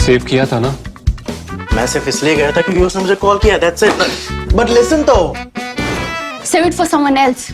Save किया था ना? मैं सिर्फ इसलिए गया था क्योंकि उसने मुझे कॉल किया, that's it. But listen तो. Save it for someone else.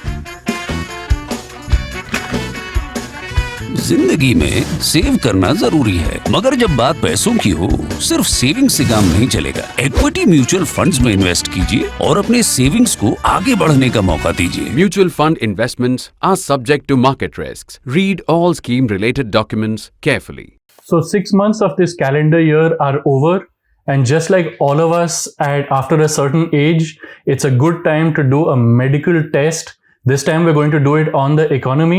जिंदगी में सेव करना जरूरी है, मगर जब बात पैसों की हो, सिर्फ सेविंग से काम नहीं चलेगा। इक्विटी म्यूचुअल फंड्स में इन्वेस्ट कीजिए और अपने सेविंग्स को आगे बढ़ने का मौका दीजिए। Mutual fund investments are subject to market risks. Read all scheme-related documents carefully. So 6 months of this calendar year are over, and just like all of us after a certain age, it's a good time to do a medical test. This time we're going to do it on the economy,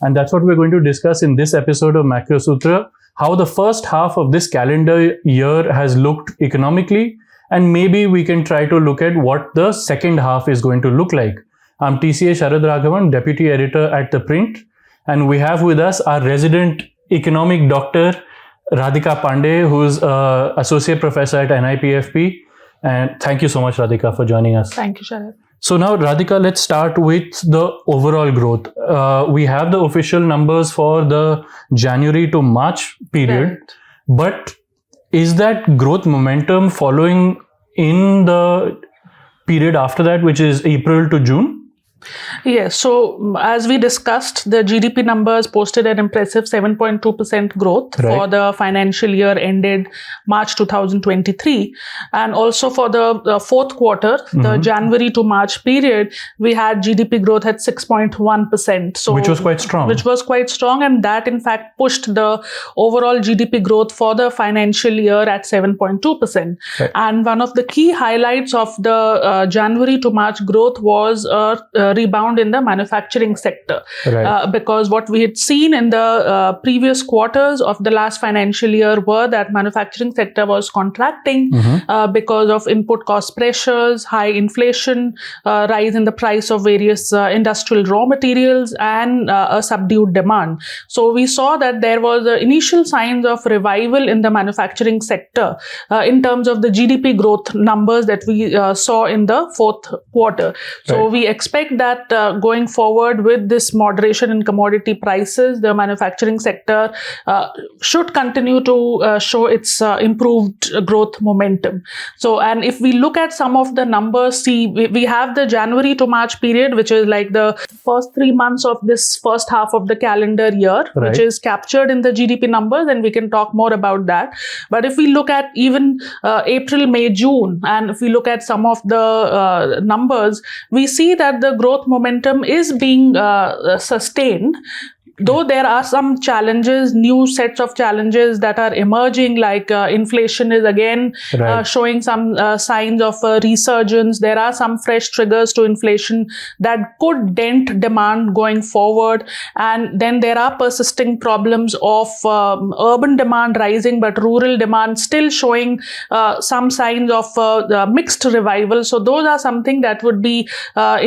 and that's what we're going to discuss in this episode of Macrosutra, how the first half of this calendar year has looked economically, and maybe we can try to look at what the second half is going to look like. I'm TCA Sharad Raghavan, Deputy Editor at ThePrint, and we have with us our resident economic doctor, Radhika Pandey, who's Associate Professor at NIPFP. And thank you so much, Radhika, for joining us. Thank you, Sharad. So now, Radhika, let's start with the overall growth. We have the official numbers for the January to March period, Right. but is that growth momentum following in the period after that, which is April to June? Yes, so as we discussed, the GDP numbers posted an impressive 7.2% growth Right. for the financial year ended March 2023. And also for the fourth quarter, the January to March period, we had GDP growth at 6.1%. So Which was quite strong. Which was quite strong, and that in fact pushed the overall GDP growth for the financial year at 7.2%. Right. And one of the key highlights of the January to March growth was a rebound in the manufacturing sector. Right. Because what we had seen in the previous quarters of the last financial year were that manufacturing sector was contracting because of input cost pressures, high inflation, rise in the price of various industrial raw materials, and a subdued demand. So we saw that there was initial signs of revival in the manufacturing sector in terms of the GDP growth numbers that we saw in the fourth quarter. So Right. we expect that going forward with this moderation in commodity prices, the manufacturing sector should continue to show its improved growth momentum. So, and if we look at some of the numbers, see, we have the January to March period, which is like the first 3 months of this first half of the calendar year, Right. which is captured in the GDP numbers, and we can talk more about that. But if we look at even April, May, June, and if we look at some of the numbers, we see that the growth momentum is being sustained. Though there are some challenges, new sets of challenges that are emerging, like inflation is again Right. showing some signs of resurgence. There are some fresh triggers to inflation that could dent demand going forward. And then there are persisting problems of urban demand rising, but rural demand still showing some signs of mixed revival. So those are something that would be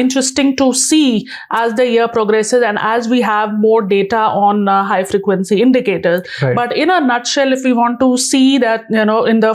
interesting to see as the year progresses and as we have more data on high frequency indicators. Right. But in a nutshell, if we want to see that, in the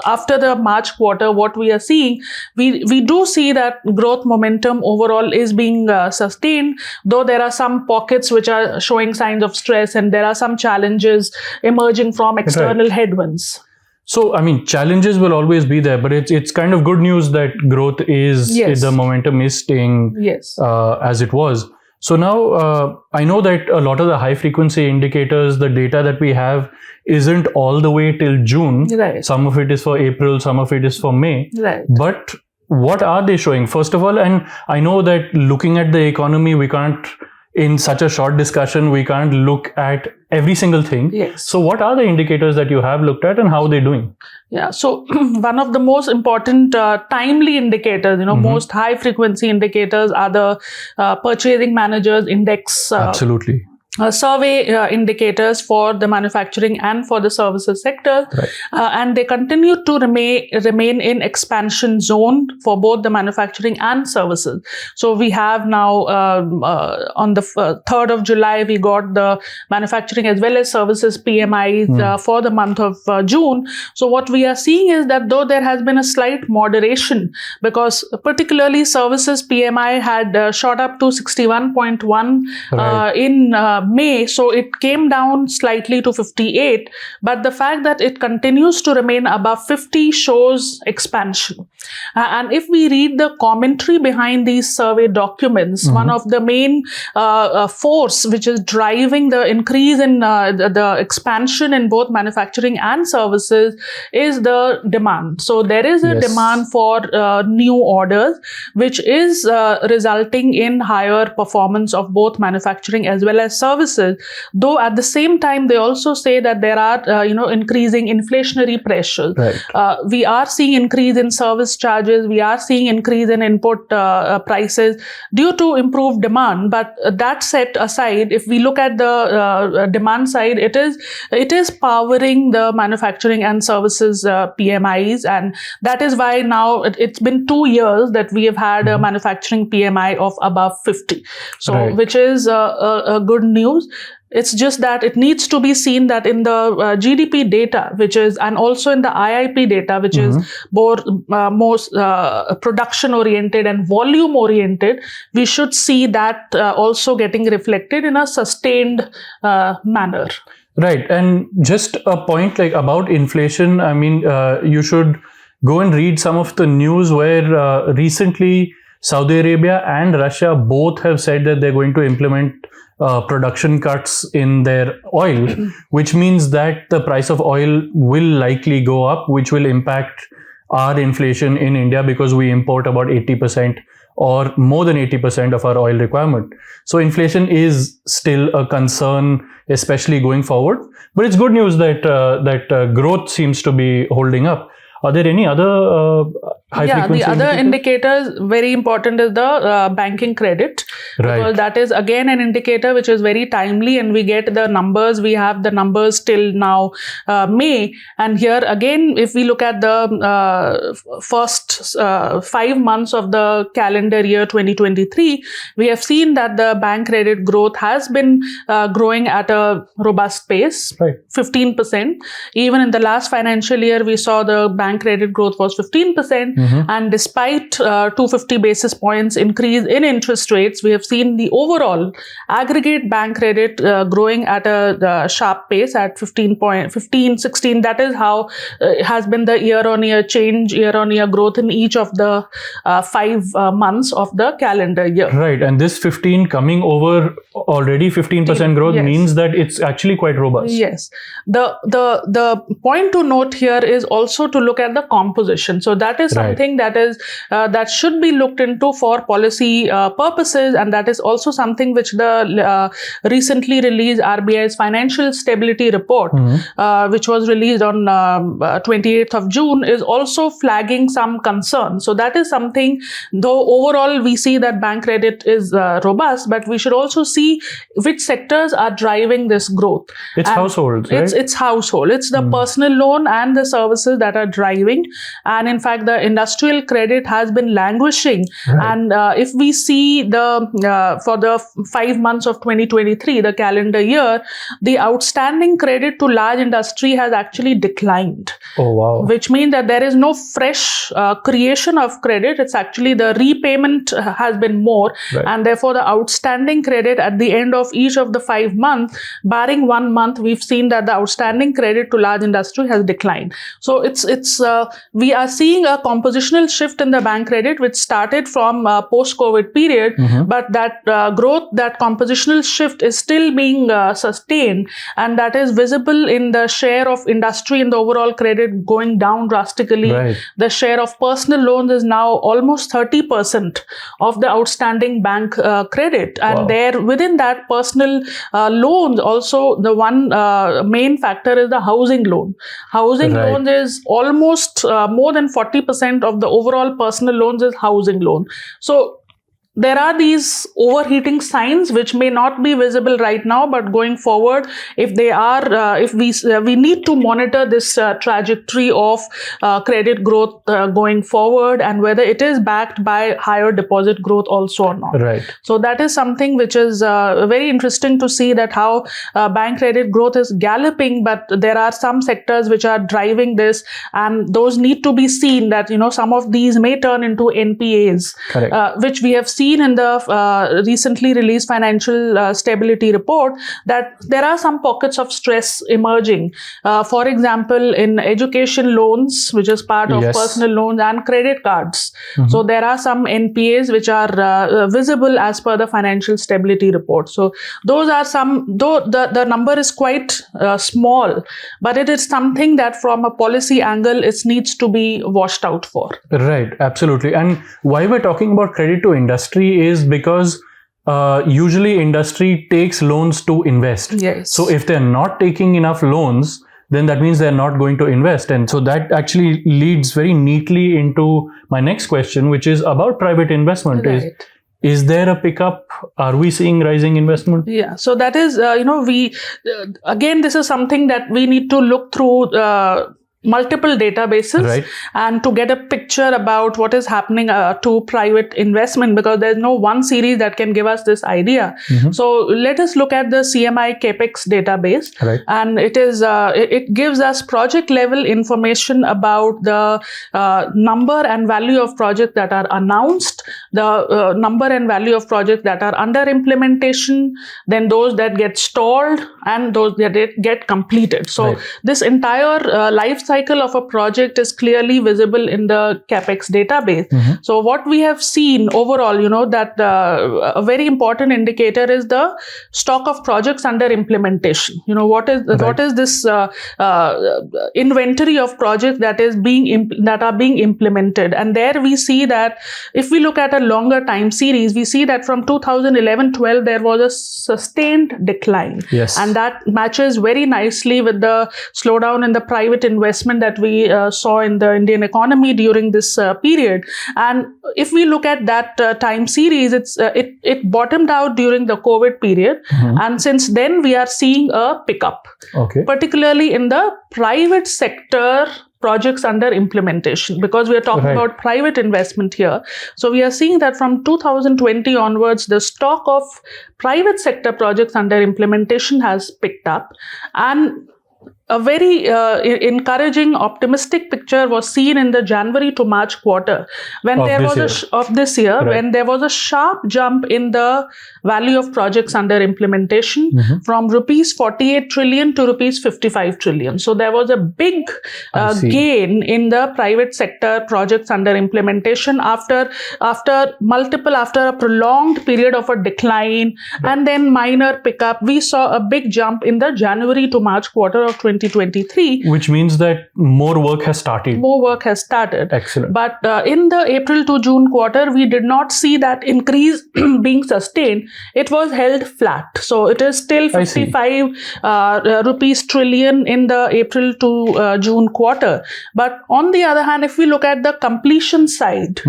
after the March quarter, what we are seeing, we do see that growth momentum overall is being sustained, though there are some pockets which are showing signs of stress, and there are some challenges emerging from external headwinds. So, I mean, challenges will always be there, but it's kind of good news that growth is, Yes. the momentum is staying Yes. as it was. So now, I know that a lot of the high frequency indicators, the data that we have isn't all the way till June. Right. Some of it is for April, some of it is for May. Right. But what are they showing? First of all, and I know that looking at the economy, we can't, in such a short discussion, we can't look at every single thing. Yes. So what are the indicators that you have looked at and how they're doing? Yeah, so one of the most important timely indicators, most high frequency indicators are the purchasing managers index Absolutely. survey indicators for the manufacturing and for the services sector. Right. And they continue to remain in expansion zone for both the manufacturing and services. So we have now on the 3rd of July, we got the manufacturing as well as services PMIs for the month of June. So what we are seeing is that though there has been a slight moderation, because particularly services PMI had shot up to 61.1 Right. in May, so it came down slightly to 58, but the fact that it continues to remain above 50 shows expansion. And if we read the commentary behind these survey documents, one of the main force which is driving the increase in the expansion in both manufacturing and services is the demand. So there is a demand for new orders, which is resulting in higher performance of both manufacturing as well as services. Though at the same time, they also say that there are increasing inflationary pressures. Right. We are seeing increase in service charges. We are seeing increase in input prices due to improved demand. But that set aside, if we look at the demand side, it is powering the manufacturing and services PMIs, and that is why now it's been 2 years that we have had a manufacturing PMI of above 50. So, which is a good news. It's just that it needs to be seen that in the GDP data, which is, and also in the IIP data, which is more production oriented and volume oriented, we should see that also getting reflected in a sustained manner. Right. And just a point like about inflation, I mean, you should go and read some of the news where recently Saudi Arabia and Russia both have said that they're going to implement production cuts in their oil, which means that the price of oil will likely go up, which will impact our inflation in India because we import about 80% or more than 80% of our oil requirement. So inflation is still a concern, especially going forward. But it's good news that growth seems to be holding up. Are there any other high frequency the other indicators, very important is the banking credit. Right. Because that is again an indicator which is very timely, and we get the numbers. We have the numbers till now May. And here again, if we look at the first 5 months of the calendar year 2023, we have seen that the bank credit growth has been growing at a robust pace, 15%. Even in the last financial year, we saw the bank credit growth was 15%. And despite 250 basis points increase in interest rates, we have seen the overall aggregate bank credit growing at a sharp pace at 16. That is how has been the year-on-year growth in each of the 5 months of the calendar year. Right. And this 15 coming over already 15% growth means that it's actually quite robust. Yes. The point to note here is also to look at the composition. So that is something that is that should be looked into for policy purposes, and that is also something which the recently released RBI's financial stability report, which was released on 28th of June, is also flagging some concern. So that is something, though overall we see that bank credit is robust, but we should also see which sectors are driving this growth. It's households, right? It's household. It's the personal loan and the services that are driving. And in fact, the industrial credit has been languishing. And if we see for the 5 months of 2023, the calendar year, the outstanding credit to large industry has actually declined. Oh, wow. Which means that there is no fresh creation of credit. It's actually the repayment has been more. And therefore, the outstanding credit at the end of each of the 5 months, barring 1 month, we've seen that the outstanding credit to large industry has declined. So we are seeing a compositional shift in the bank credit, which started from post-COVID period, but that growth, that compositional shift is still being sustained, and that is visible in the share of industry in the overall credit going down drastically. The share of personal loans is now almost 30% of the outstanding bank credit, and there within that personal loans also the one main factor is the housing loan. Housing loans is almost more than 40% of the overall personal loans is housing loan. So there are these overheating signs which may not be visible right now, but going forward, if they are, if we need to monitor this trajectory of credit growth going forward, and whether it is backed by higher deposit growth also or not. So that is something which is very interesting to see, that how bank credit growth is galloping, but there are some sectors which are driving this, and those need to be seen that some of these may turn into NPAs, which we have seen seen in the recently released financial stability report that there are some pockets of stress emerging. For example, in education loans, which is part of Yes. personal loans and credit cards. So there are some NPAs which are visible as per the financial stability report. So those are some, though the number is quite small, but it is something that from a policy angle it needs to be washed out for. Right, absolutely. And why we're talking about credit to industry is because usually industry takes loans to invest. Yes. So if they're not taking enough loans, then that means they're not going to invest. And so that actually leads very neatly into my next question, which is about private investment. Right. Is there a pickup? Are we seeing rising investment? Yeah, so that is, again, this is something that we need to look through multiple databases, Right. and to get a picture about what is happening to private investment, because there's no one series that can give us this idea. So let us look at the CMI Capex database, Right. and it gives us project level information about the number and value of projects that are announced, the number and value of projects that are under implementation, then those that get stalled, and those that get completed. So Right. this entire life cycle of a project is clearly visible in the Capex database. So what we have seen overall, that a very important indicator is the stock of projects under implementation. What is this inventory of projects that are being implemented? And there we see that if we look at a longer time series, we see that from 2011-12 there was a sustained decline. Yes. And that matches very nicely with the slowdown in the private investment that we saw in the Indian economy during this period. And if we look at that time series, it bottomed out during the COVID period, and since then we are seeing a pickup, Okay. particularly in the private sector projects under implementation, because we are talking Right. about private investment here. So we are seeing that from 2020 onwards, the stock of private sector projects under implementation has picked up, and a very encouraging, optimistic picture was seen in the January to March quarter, when Of there this was year. of this year, Right. when there was a sharp jump in the value of projects under implementation from rupees 48 trillion to rupees 55 trillion. So there was a big I see. gain in the private sector projects under implementation after a prolonged period of a decline and then minor pickup. We saw a big jump in the January to March quarter of 2023. Which means that more work has started. More work has started. Excellent. But in the April to June quarter, we did not see that increase being sustained. It was held flat. So it is still I see. 55 rupees trillion in the April to June quarter. But on the other hand, if we look at the completion side,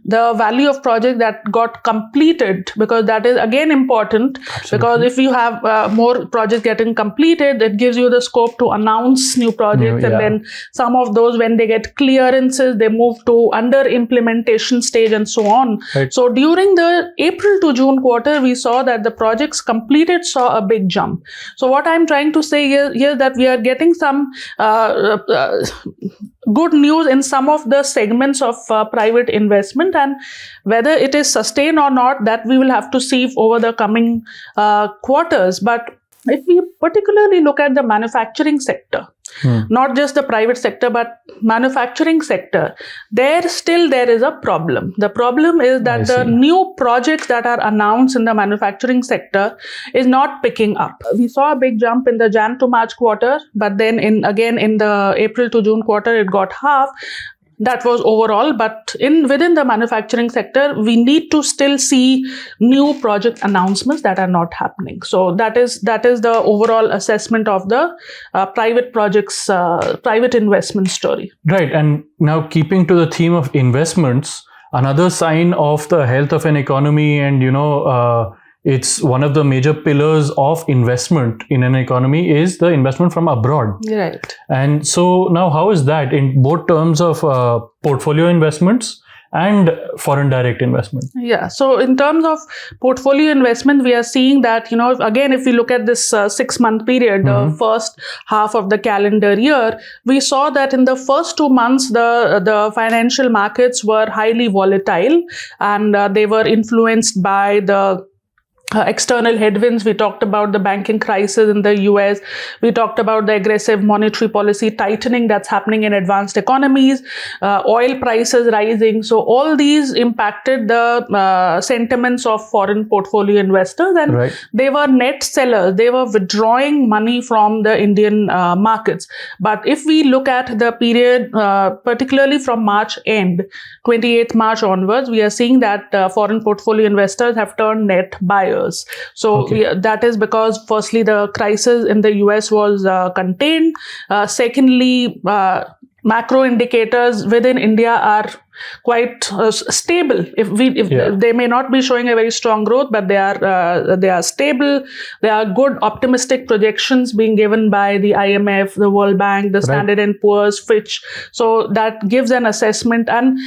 the value of project that got completed, because that is again important, because if you have more projects getting completed, it gives you the scope to announce new projects, and then some of those, when they get clearances, they move to under implementation stage and so on. Right. So during the April to June quarter, we saw that the projects completed saw a big jump. So what I'm trying to say here is that we are getting some good news in some of the segments of private investment, and whether it is sustained or not, that we will have to see over the coming quarters. But if we particularly look at the manufacturing sector, not just the private sector, but manufacturing sector, there is a problem. The problem is that the new projects that are announced in the manufacturing sector is not picking up. We saw a big jump in the Jan to March quarter, but then in the April to June quarter, it got half. That was overall, but within the manufacturing sector, we need to still see new project announcements that are not happening. So that is the overall assessment of the private projects, private investment story. Right. And now, keeping to the theme of investments, another sign of the health of an economy, and it's one of the major pillars of investment in an economy, is the investment from abroad. Right. And so now, how is that in both terms of portfolio investments and foreign direct investment? Yeah. So in terms of portfolio investment, we are seeing that, again, if we look at this 6-month period, the first half of the calendar year, we saw that in the first 2 months, the financial markets were highly volatile, and they were influenced by the external headwinds. We talked about the banking crisis in the US. We talked about the aggressive monetary policy tightening that's happening in advanced economies, oil prices rising. So all these impacted the sentiments of foreign portfolio investors, and they were net sellers. They were withdrawing money from the Indian markets. But if we look at the period, particularly from March end, 28th March onwards, we are seeing that foreign portfolio investors have turned net buyers. So that is because, firstly, the crisis in the US was contained. Secondly, macro indicators within India are quite stable. They may not be showing a very strong growth, but they are stable. There are good optimistic projections being given by the IMF, the World Bank, the Standard & Poor's, Fitch. So that gives an assessment. And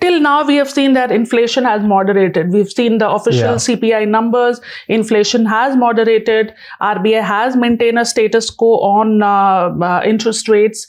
till now, we have seen that inflation has moderated. We've seen the official CPI numbers. Inflation has moderated. RBI has maintained a status quo on interest rates.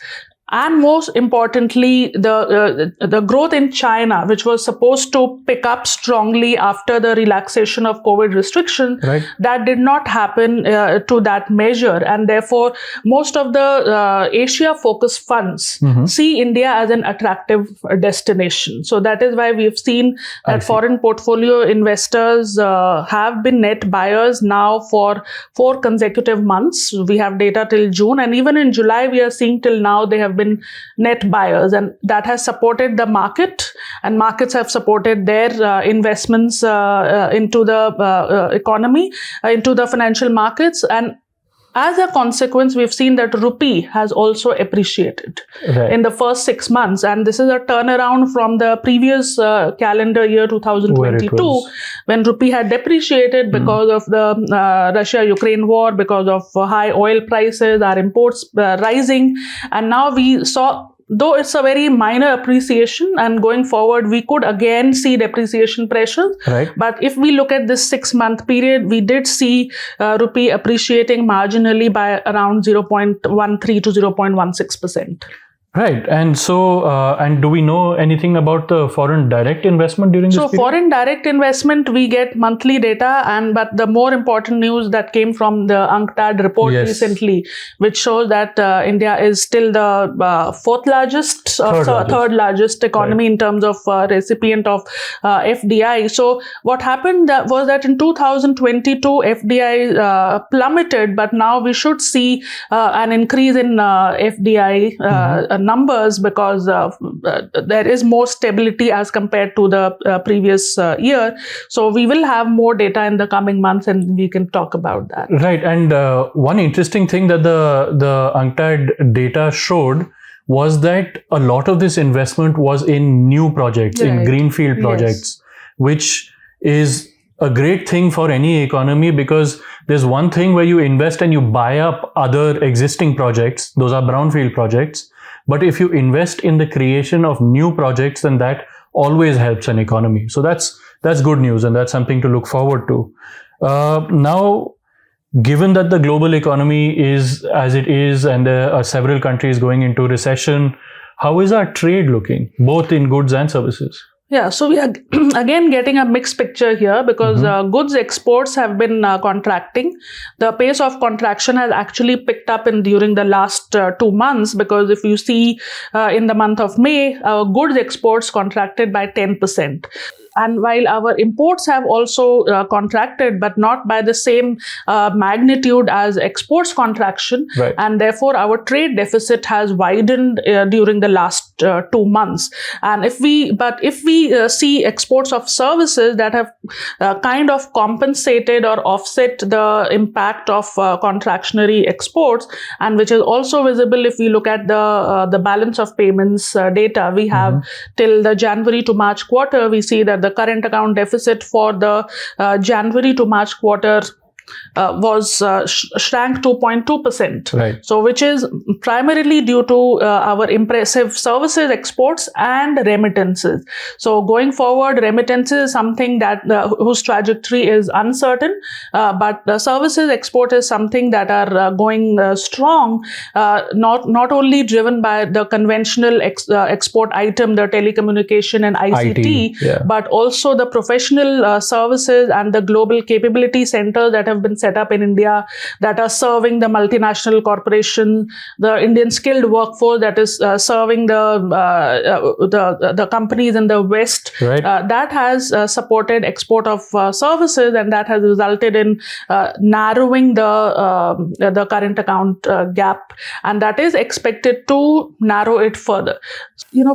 And most importantly, the growth in China, which was supposed to pick up strongly after the relaxation of COVID restrictions, that did not happen to that measure. And therefore, most of the Asia-focused funds see India as an attractive destination. So that is why we've seen that foreign portfolio investors have been net buyers now for 4 consecutive months. We have data till June, and even in July, we are seeing till now they have been net buyers, and that has supported the market, and markets have supported their investments into the economy, into the financial markets. And as a consequence, we've seen that rupee has also appreciated in the first 6 months. And this is a turnaround from the previous calendar year 2022, when rupee had depreciated because of the Russia-Ukraine war, because of high oil prices, our imports rising. And now we saw, though it's a very minor appreciation, and going forward, we could again see depreciation pressures. But if we look at this 6-month period, we did see rupee appreciating marginally by around 0.13 to 0.16%. Right. And so, and do we know anything about the foreign direct investment during this period? So foreign direct investment, we get monthly data, but the more important news that came from the UNCTAD report recently, which shows that India is still the third largest economy in terms of recipient of FDI. So what happened was that in 2022, FDI plummeted, but now we should see an increase in FDI numbers, because there is more stability as compared to the previous year. So we will have more data in the coming months, and we can talk about that. Right. And one interesting thing that the UNCTAD data showed was that a lot of this investment was in new projects, in greenfield projects, which is a great thing for any economy, because there's one thing where you invest and you buy up other existing projects. Those are brownfield projects. But if you invest in the creation of new projects, then that always helps an economy. So that's good news, and that's something to look forward to. Now, given that the global economy is as it is, and there are several countries going into recession, how is our trade looking, both in goods and services? Yeah, so we are again getting a mixed picture here, because goods exports have been contracting. The pace of contraction has actually picked up during the last 2 months, because if you see in the month of May, goods exports contracted by 10%. And while our imports have also contracted, but not by the same magnitude as exports contraction, and therefore our trade deficit has widened during the last 2 months. And if we see exports of services that have kind of compensated or offset the impact of contractionary exports, and which is also visible if we look at the balance of payments data we have till the January to March quarter, we see that the current account deficit for the January to March quarter shrank 2.2%. Right. So, which is primarily due to our impressive services exports and remittances. So, going forward, remittances is something that whose trajectory is uncertain, but the services export is something that are going strong, not only driven by the conventional export item, the telecommunication and ICT, yeah. but also the professional services and the global capability centers that have been set up in India that are serving the multinational corporation, the Indian skilled workforce that is serving the companies in the West. Right. That has supported export of services, and that has resulted in narrowing the current account gap, and that is expected to narrow it further.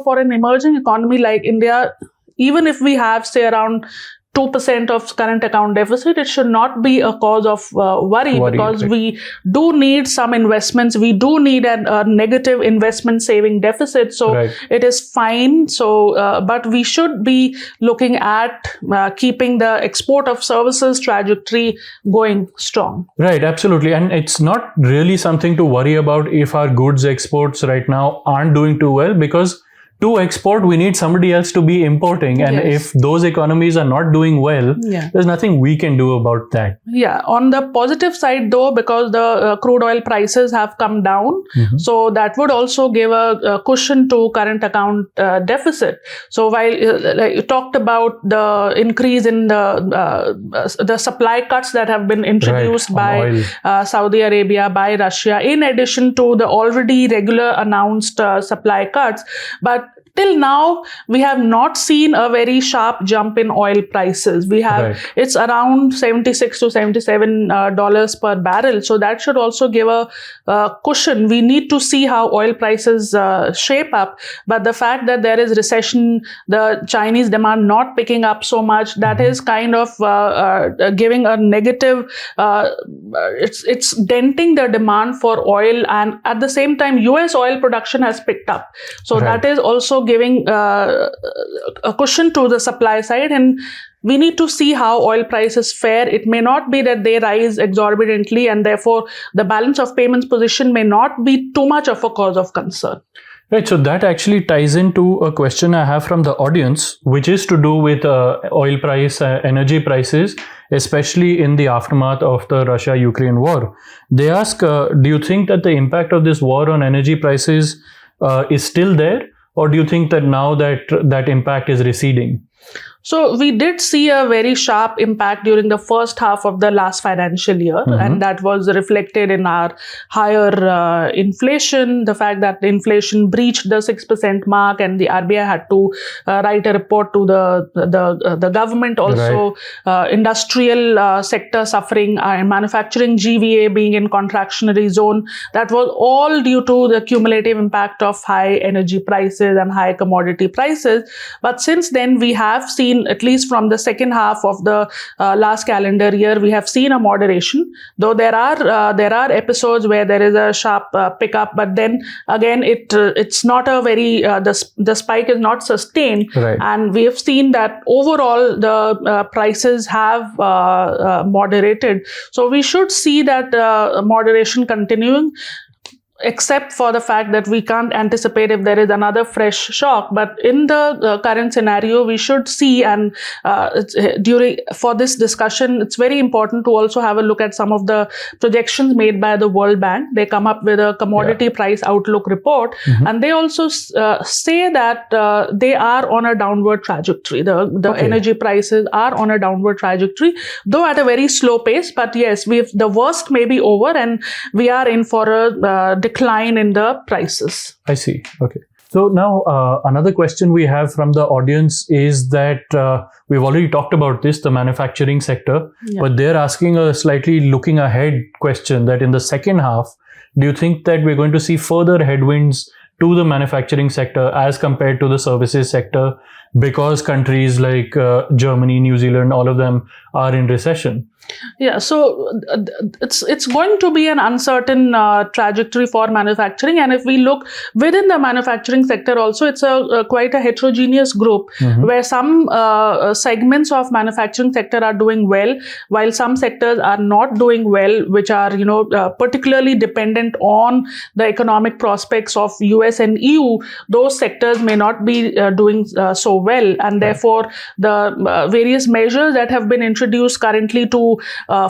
For an emerging economy like India, even if we have, say, around 2% of current account deficit, it should not be a cause of worry, because right. we do need some investments. We do need a negative investment saving deficit. So Right. it is fine. So, but we should be looking at keeping the export of services trajectory going strong. Right, absolutely. And it's not really something to worry about if our goods exports right now aren't doing too well, because to export, we need somebody else to be importing. And Yes. if those economies are not doing well, there's nothing we can do about that. Yeah. On the positive side, though, because the crude oil prices have come down, so that would also give a cushion to current account deficit. So while you talked about the increase in the supply cuts that have been introduced Right, by Saudi Arabia, by Russia, in addition to the already regular announced supply cuts, but till now, we have not seen a very sharp jump in oil prices. We have, Right. it's around $76 to $77 per barrel. So that should also give a cushion. We need to see how oil prices shape up. But the fact that there is recession, the Chinese demand not picking up so much, that is kind of giving a negative, it's denting the demand for oil. And at the same time, US oil production has picked up. So Right. that is also giving a cushion to the supply side, and we need to see how oil prices fare. It may not be that they rise exorbitantly, and therefore the balance of payments position may not be too much of a cause of concern. Right, so that actually ties into a question I have from the audience, which is to do with oil price, energy prices, especially in the aftermath of the Russia-Ukraine war. They ask, do you think that the impact of this war on energy prices is still there? Or do you think that now that impact is receding? So we did see a very sharp impact during the first half of the last financial year, and that was reflected in our higher inflation, the fact that the inflation breached the 6% mark, and the RBI had to write a report to the government. Also, industrial sector suffering, and manufacturing GVA being in contractionary zone. That was all due to the cumulative impact of high energy prices and high commodity prices. But since then, we have seen, at least from the second half of the last calendar year, we have seen a moderation. Though there are episodes where there is a sharp pickup, but then again it's not a very the spike is not sustained, Right. and we have seen that overall the prices have moderated. So we should see that moderation continuing, except for the fact that we can't anticipate if there is another fresh shock. But in the current scenario, we should see, and for this discussion, it's very important to also have a look at some of the projections made by the World Bank. They come up with a commodity price outlook report, and they also say that they are on a downward trajectory. The energy prices are on a downward trajectory, though at a very slow pace. But yes, the worst may be over, and we are in for a decline in the prices. I see. Okay. So now another question we have from the audience is that we've already talked about this, the manufacturing sector, but they're asking a slightly looking ahead question, that in the second half, do you think that we're going to see further headwinds to the manufacturing sector as compared to the services sector? because countries like Germany, New Zealand, all of them are in recession? Yeah, so it's going to be an uncertain trajectory for manufacturing, and if we look within the manufacturing sector, also it's quite a heterogeneous group where some segments of manufacturing sector are doing well, while some sectors are not doing well, which are particularly dependent on the economic prospects of US and EU. Those sectors may not be doing so well, and therefore the various measures that have been introduced currently to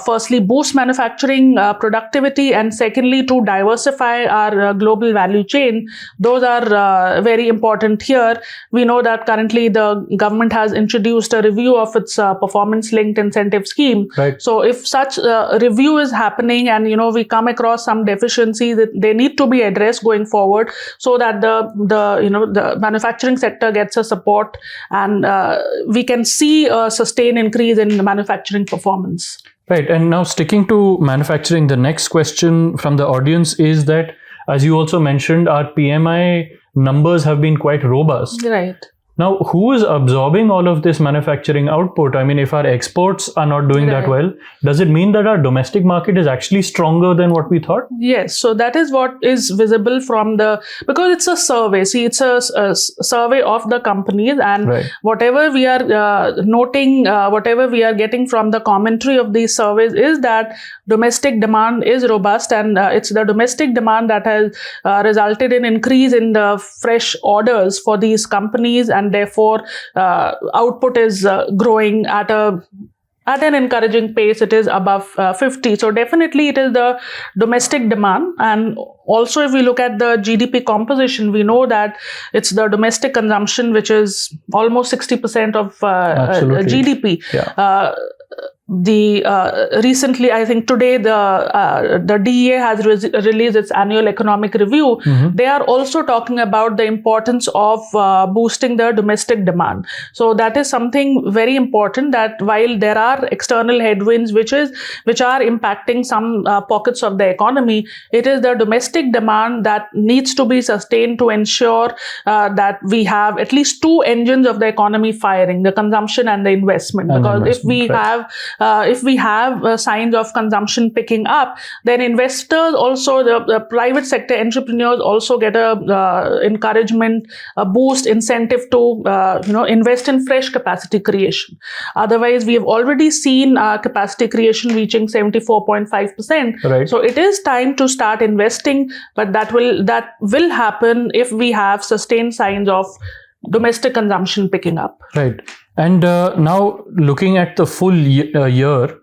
firstly boost manufacturing productivity, and secondly to diversify our global value chain, those are very important here. We know that currently the government has introduced a review of its performance linked incentive scheme. Right. So if such review is happening and we come across some deficiencies, they need to be addressed going forward, so that the manufacturing sector gets a support, and we can see a sustained increase in the manufacturing performance. Right. And now sticking to manufacturing, the next question from the audience is that, as you also mentioned, our PMI numbers have been quite robust. Right. Now, who is absorbing all of this manufacturing output? I mean, if our exports are not doing that well, does it mean that our domestic market is actually stronger than what we thought? Yes. So that is what is visible from because it's a survey. See, it's a survey of the companies, and whatever we are noting, whatever we are getting from the commentary of these surveys is that domestic demand is robust, and it's the domestic demand that has resulted in increase in the fresh orders for these companies, and therefore output is growing at an encouraging pace. It is above 50. So definitely it is the domestic demand. And also if we look at the GDP composition, we know that it's the domestic consumption which is almost 60% of GDP. Yeah. Recently, I think today, the DEA has released its annual economic review. They are also talking about the importance of boosting the domestic demand. So that is something very important, that while there are external headwinds which are impacting some pockets of the economy, it is the domestic demand that needs to be sustained to ensure that we have at least two engines of the economy firing, the consumption and the investment. Because if we have signs of consumption picking up, then investors also, the private sector entrepreneurs also get a encouragement, a boost, incentive to invest in fresh capacity creation. Otherwise, we have already seen capacity creation reaching 74.5%. Right. So it is time to start investing, but that will happen if we have sustained signs of domestic consumption picking up. Right. And now looking at the full year,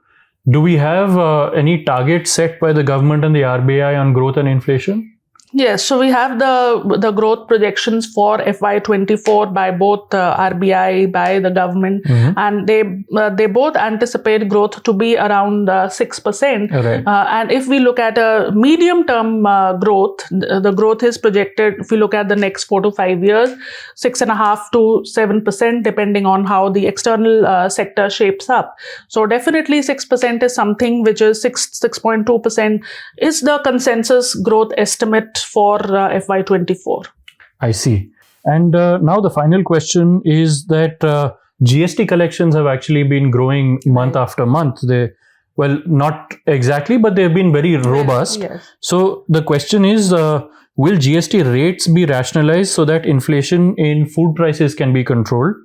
do we have any target set by the government and the RBI on growth and inflation? Yes, so we have the growth projections for FY24 by both RBI, by the government, and they both anticipate growth to be around 6%. Right. And if we look at a medium-term growth, the growth is projected, if we look at the next 4 to 5 years, 6.5% to 7%, depending on how the external sector shapes up. So definitely 6% is something which is 6.2% is the consensus growth estimate for FY24. I see. And now the final question is that GST collections have actually been growing month after month. Not exactly, but they've been very robust. Yes. So the question is, will GST rates be rationalized so that inflation in food prices can be controlled?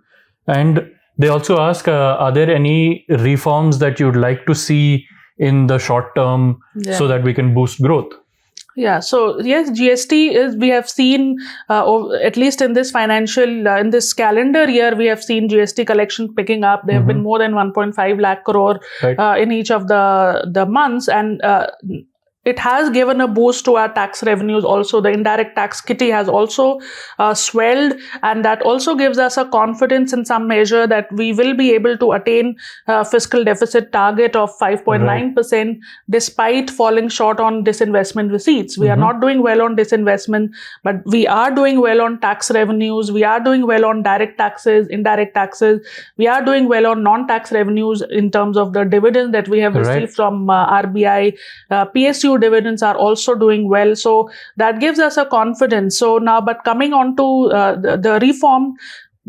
And they also ask, are there any reforms that you'd like to see in the short term so that we can boost growth? Yeah, so yes, GST is, we have seen, at least in this in this calendar year, we have seen GST collections picking up. There have been more than 1.5 lakh crore in each of the months, and it has given a boost to our tax revenues. Also, the indirect tax kitty has also swelled, and that also gives us a confidence in some measure that we will be able to attain fiscal deficit target of 5.9% despite falling short on disinvestment receipts. We are not doing well on disinvestment, but we are doing well on tax revenues. We are doing well on direct taxes, indirect taxes. We are doing well on non-tax revenues in terms of the dividends that we have received from RBI. PSU dividends are also doing well. So that gives us a confidence. So now, but coming on to the reform,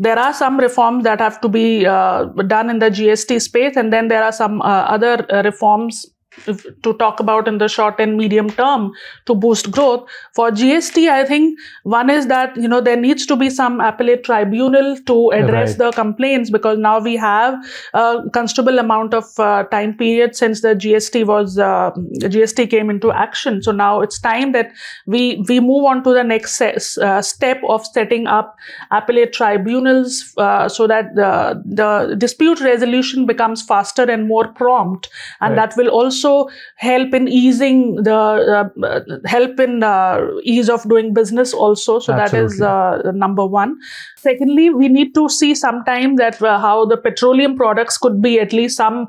there are some reforms that have to be done in the GST space, and then there are some other reforms to talk about in the short and medium term to boost growth. For GST, I think one is that, there needs to be some appellate tribunal to address the complaints, because now we have a considerable amount of time period since the GST came into action. So now it's time that we move on to the next step of setting up appellate tribunals so that the dispute resolution becomes faster and more prompt, and that will also help in easing ease of doing business also. So Absolutely. that is number one. Secondly, we need to see sometime that how the petroleum products could be, at least some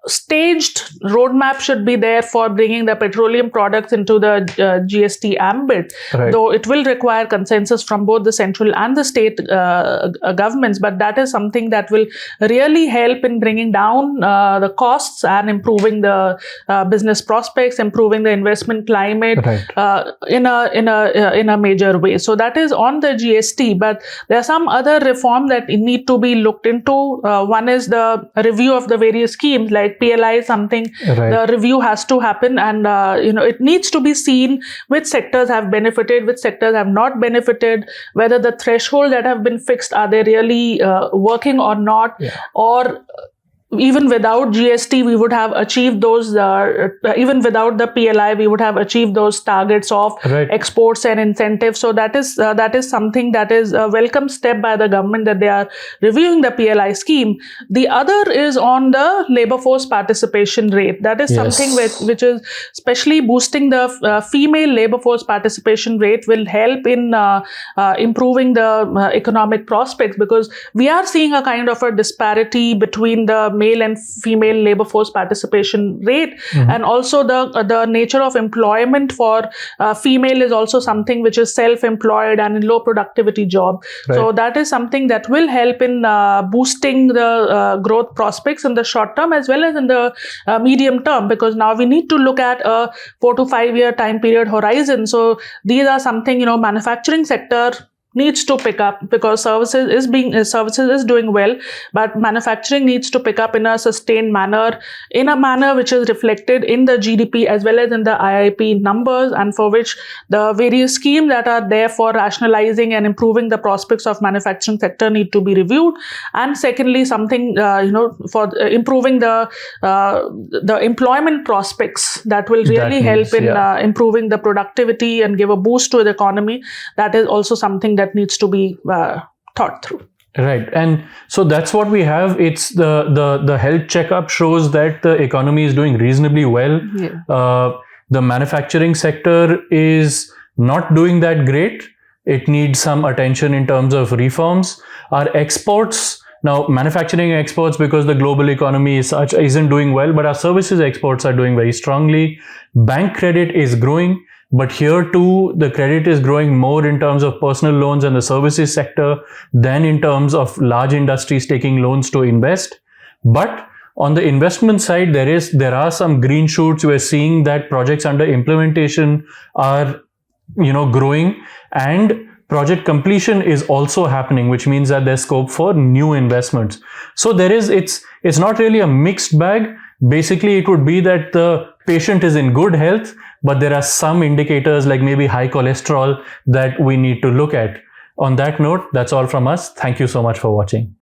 staged roadmap should be there for bringing the petroleum products into the GST ambit, though it will require consensus from both the central and the state governments. But that is something that will really help in bringing down the costs and improving the business prospects, improving the investment climate in a major way. So that is on the GST. But there are some other reform that need to be looked into. One is the review of the various schemes, like PLI is something the review has to happen, and it needs to be seen which sectors have benefited, which sectors have not benefited, whether the threshold that have been fixed, are they really working or not, or even without GST, we would have achieved those, even without the PLI, we would have achieved those targets of exports and incentives. So that is something that is a welcome step by the government, that they are reviewing the PLI scheme. The other is on the labor force participation rate. That is something which is especially boosting the female labor force participation rate, will help in improving the economic prospects, because we are seeing a kind of a disparity between the male and female labor force participation rate, and also the nature of employment for female is also something which is self-employed and in low productivity job. So that is something that will help in boosting the growth prospects in the short term as well as in the medium term, because now we need to look at a 4 to 5 year time period horizon. So these are something, manufacturing sector needs to pick up, because services is doing well, but manufacturing needs to pick up in a sustained manner, in a manner which is reflected in the GDP as well as in the IIP numbers, and for which the various schemes that are there for rationalizing and improving the prospects of manufacturing sector need to be reviewed. And secondly, something for improving the employment prospects, that will really help in improving the productivity and give a boost to the economy. That is also something that needs to be thought through. Right. And so that's what we have. It's the health checkup shows that the economy is doing reasonably well. The manufacturing sector is not doing that great. It needs some attention in terms of reforms. Our exports, now manufacturing exports, because the global economy isn't doing well, but our services exports are doing very strongly. Bank credit is growing. But here too, the credit is growing more in terms of personal loans and the services sector than in terms of large industries taking loans to invest. But on the investment side, there are some green shoots. We're seeing that projects under implementation are, growing, and project completion is also happening, which means that there's scope for new investments. So it's not really a mixed bag. Basically, it would be that the patient is in good health, but there are some indicators like maybe high cholesterol that we need to look at. On that note, that's all from us. Thank you so much for watching.